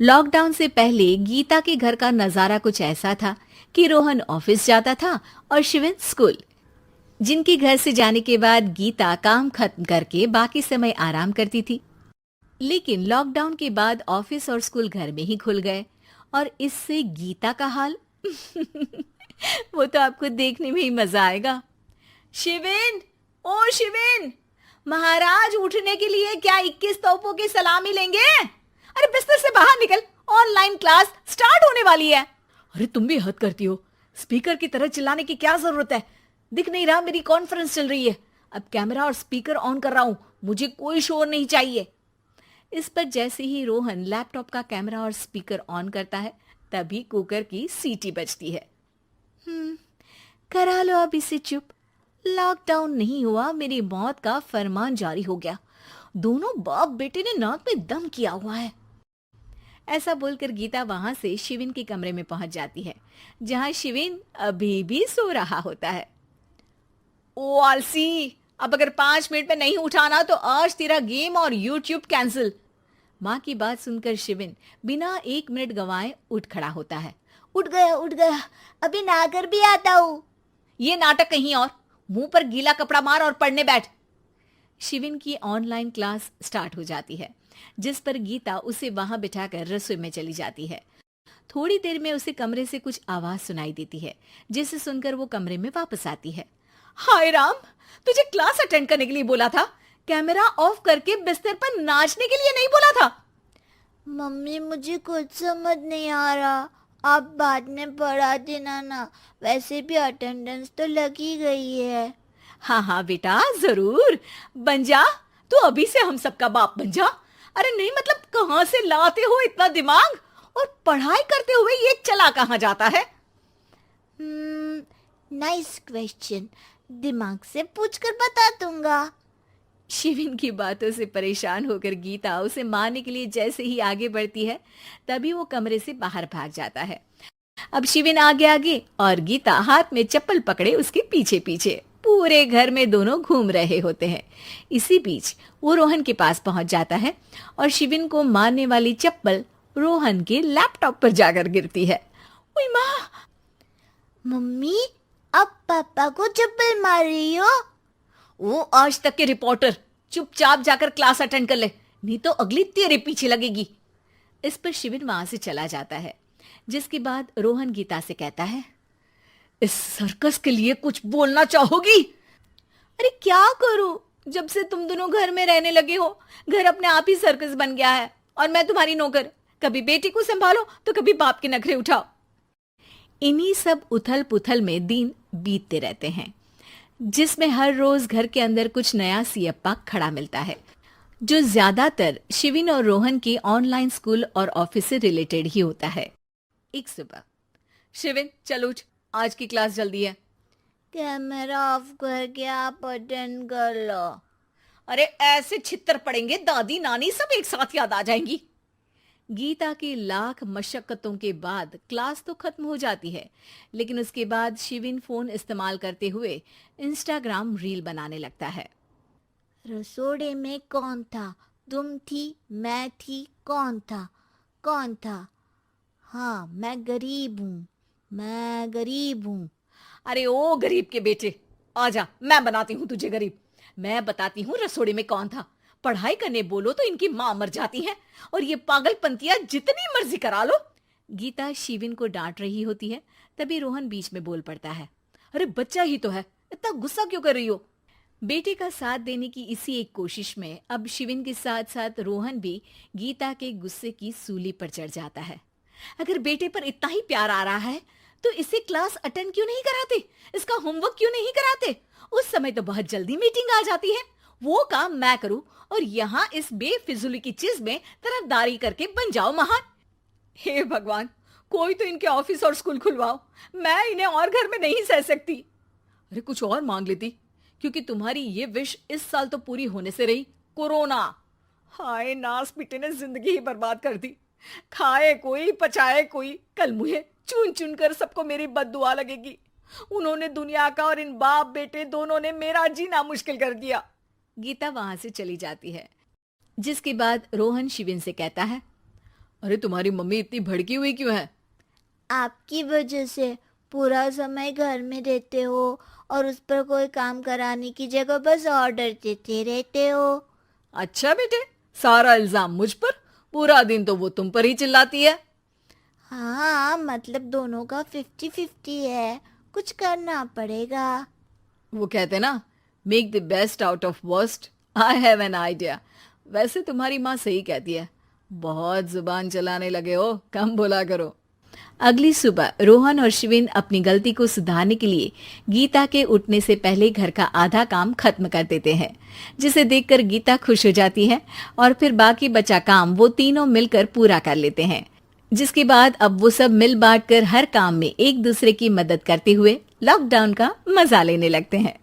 Lockdown से पहले गीता के घर का नजारा कुछ ऐसा था कि रोहन ऑफिस जाता था और शिविन स्कूल। जिनके घर से जाने के बाद गीता काम खत्म करके बाकी समय आराम करती थी। लेकिन लॉकडाउन के बाद ऑफिस और स्कूल घर में ही खुल गए और इससे गीता का हाल वो तो आपको देखने में ही मजा आएगा। शिविन, ओ शिविन, महाराज उठने के लिए क्या 21 तोपों की सलामी लेंगे? अरे बिस्तर से बाहर निकल, ऑनलाइन क्लास स्टार्ट होने वाली है। अरे तुम भी हद करती हो, स्पीकर की तरह चिल्लाने की क्या जरूरत है? दिख नहीं रहा मेरी कॉन्फ्रेंस चल रही है। अब कैमरा और स्पीकर ऑन कर रहा हूं, मुझे कोई शोर नहीं चाहिए। इस पर जैसे ही रोहन लैपटॉप का कैमरा और स्पीकर ऑन करता है तभी कुकर की सीटी बजती है। करा लो अब इसे चुप। लॉकडाउन नहीं हुआ, मेरी मौत का फरमान जारी हो गया। दोनों बाप बेटे ने नाक में दम किया हुआ है। ऐसा बोलकर गीता वहां से शिविन के कमरे में पहुंच जाती है, जहां शिविन अभी भी सो रहा होता है। ओ आलसी, अब अगर 5 मिनट में नहीं उठाना तो आज तेरा गेम और यूट्यूब कैंसिल। माँ की बात सुनकर शिविन बिना 1 मिनट गंवाए उठ खड़ा होता है। उठ गया, अभी नहाकर भी आता हूँ। ये नाटक कहीं और, मुंह पर गीला कपड़ा मार और पढ़ने बैठ। शिविन की ऑनलाइन क्लास स्टार्ट हो जाती है, जिस पर गीता उसे वहां बिठाकर रसोई में चली जाती है। थोड़ी देर में उसे कमरे से कुछ आवाज सुनाई देती है, जिसे सुनकर वो कमरे में वापस आती है। हाय राम, तुझे क्लास अटेंड करने के लिए बोला था, कैमरा ऑफ करके बिस्तर पर नाचने के लिए नहीं बोला था। मम्मी मुझे कुछ समझ नहीं आ रहा, आप बाद में पढ़ा देना ना, वैसे भी अटेंडेंस तो लगी गई है। हाँ हाँ बेटा, जरूर बन जा। तू अभी से हम सबका बाप बन जा। अरे नहीं मतलब कहाँ से लाते हो इतना दिमाग, और पढ़ाई करते हुए ये चला कहाँ जाता है? नाइस क्वेश्चन, दिमाग से पूछकर बता दूंगा। शिविन की बातों से परेशान होकर गीता उसे मारने के लिए जैसे ही आगे बढ़ती है तभी वो कमरे से बाहर भाग जाता है। अब शिविन आगे आगे और गीता हाथ में चप्पल पकड़े उसके पीछे पीछे पूरे घर में दोनों घूम रहे होते हैं। इसी बीच वो रोहन के पास पहुंच जाता है और शिविन को मारने वाली चप्पल रोहन के लैपटॉप पर जाकर गिरती है। ओए माँ! मम्मी, अब पापा को चप्पल मार रही हो? वो आज तक के रिपोर्टर, चुपचाप जाकर क्लास अटेंड कर ले, नहीं तो अगली तेरे पीछे लगेगी। इस पर शिविन वहां से चला जाता है, जिसके बाद रोहन गीता से कहता है, इस सर्कस के लिए कुछ बोलना चाहोगी? अरे क्या करूं, जब से तुम दोनों घर में रहने लगे हो, घर अपने आप ही सर्कस बन गया है और मैं तुम्हारी नौकर। कभी बेटी को संभालो तो कभी बाप के नखरे उठाओ। इन्हीं सब उथल पुथल में दिन बीतते रहते हैं, जिसमें हर रोज घर के अंदर कुछ नया सियप्पा खड़ा मिलता है, जो ज्यादातर शिविन और रोहन के ऑनलाइन स्कूल और ऑफिस से रिलेटेड ही होता है। एक सुबह, शिविन चल उठ, आज की क्लास जल्दी है। कैमरा ऑफ करके आप अटेंड कर लो। अरे ऐसे छित्तर पड़ेंगे, दादी नानी सब एक साथ याद आ जाएंगी। गीता की लाख मशक्कतों के बाद क्लास तो खत्म हो जाती है, लेकिन उसके बाद शिविन फोन इस्तेमाल करते हुए इंस्टाग्राम रील बनाने लगता है। रसोड़े में कौन था? तुम थी, मैं थी, कौन था? कौन था? हाँ, मैं गरीब हूँ। अरे ओ गरीब के बेटे, आजा, मैं बनाती हूँ तुझे गरीब। मैं बताती हूँ रसोड़े में कौन था। पढ़ाई करने बोलो तो इनकी माँ मर जाती है, और ये पागलपंतियां जितनी मर्जी करा लो। गीता शिविन को डांट रही होती है, तभी रोहन बीच में बोल पड़ता है। अरे बच्चा ही तो है, इतना गुस्सा क्यों कर रही हो? बेटे का साथ देने की इसी एक कोशिश में अब शिविन के साथ साथ रोहन भी गीता के गुस्से की सूली पर चढ़ जाता है। अगर बेटे पर इतना ही प्यार आ रहा है तो इसे क्लास अटेंड क्यों नहीं कराते, इसका होमवर्क क्यों नहीं कराते? उस समय तो बहुत जल्दी मीटिंग आ जाती है, वो काम मैं करूं और यहाँ इस बेफिजुली की चीज में तरफदारी करके बन जाओ महान। हे भगवान, कोई तो इनके ऑफिस और स्कूल खुलवाओ, मैं इन्हें और घर में नहीं सह सकती। अरे कुछ और मांग लेती, क्योंकि तुम्हारी ये विश इस साल तो पूरी होने से रही, कोरोना। हाय नास पिटे ने जिंदगी ही बर्बाद कर दी। खाए कोई पचाए कोई, कल मुझे चुन चुन कर सबको मेरी बद्दुआ लगेगी। उन्होंने दुनिया का और इन बाप बेटे दोनों ने मेरा जीना मुश्किल कर दिया। गीता वहां से चली जाती है, जिसके बाद रोहन शिविन से कहता है, अरे तुम्हारी मम्मी इतनी भड़की हुई क्यों है? आपकी वजह से पूरा समय घर में रहते हो और उस पर कोई काम कराने की जगह बस ऑर्डर देते रहते हो। अच्छा बेटे, सारा इल्जाम मुझ पर? पूरा दिन तो वो तुम पर ही चिल्लाती है। हाँ, मतलब दोनों का 50-50 है, कुछ करना पड़ेगा। वो कहते ना, make the best out of worst. I have an idea. वैसे तुम्हारी माँ सही कहती है, बहुत जुबान चलाने लगे हो, कम बोला करो। अगली सुबह रोहन और शिविन अपनी गलती को सुधारने के लिए गीता के उठने से पहले घर का आधा काम खत्म कर देते हैं, जिसे देखकर गीता खुश हो जाती है और फिर बाकी बचा काम वो तीनों मिलकर पूरा कर लेते हैं। जिसके बाद अब वो सब मिल बांट कर हर काम में एक दूसरे की मदद करते हुए लॉकडाउन का मजा लेने लगते हैं।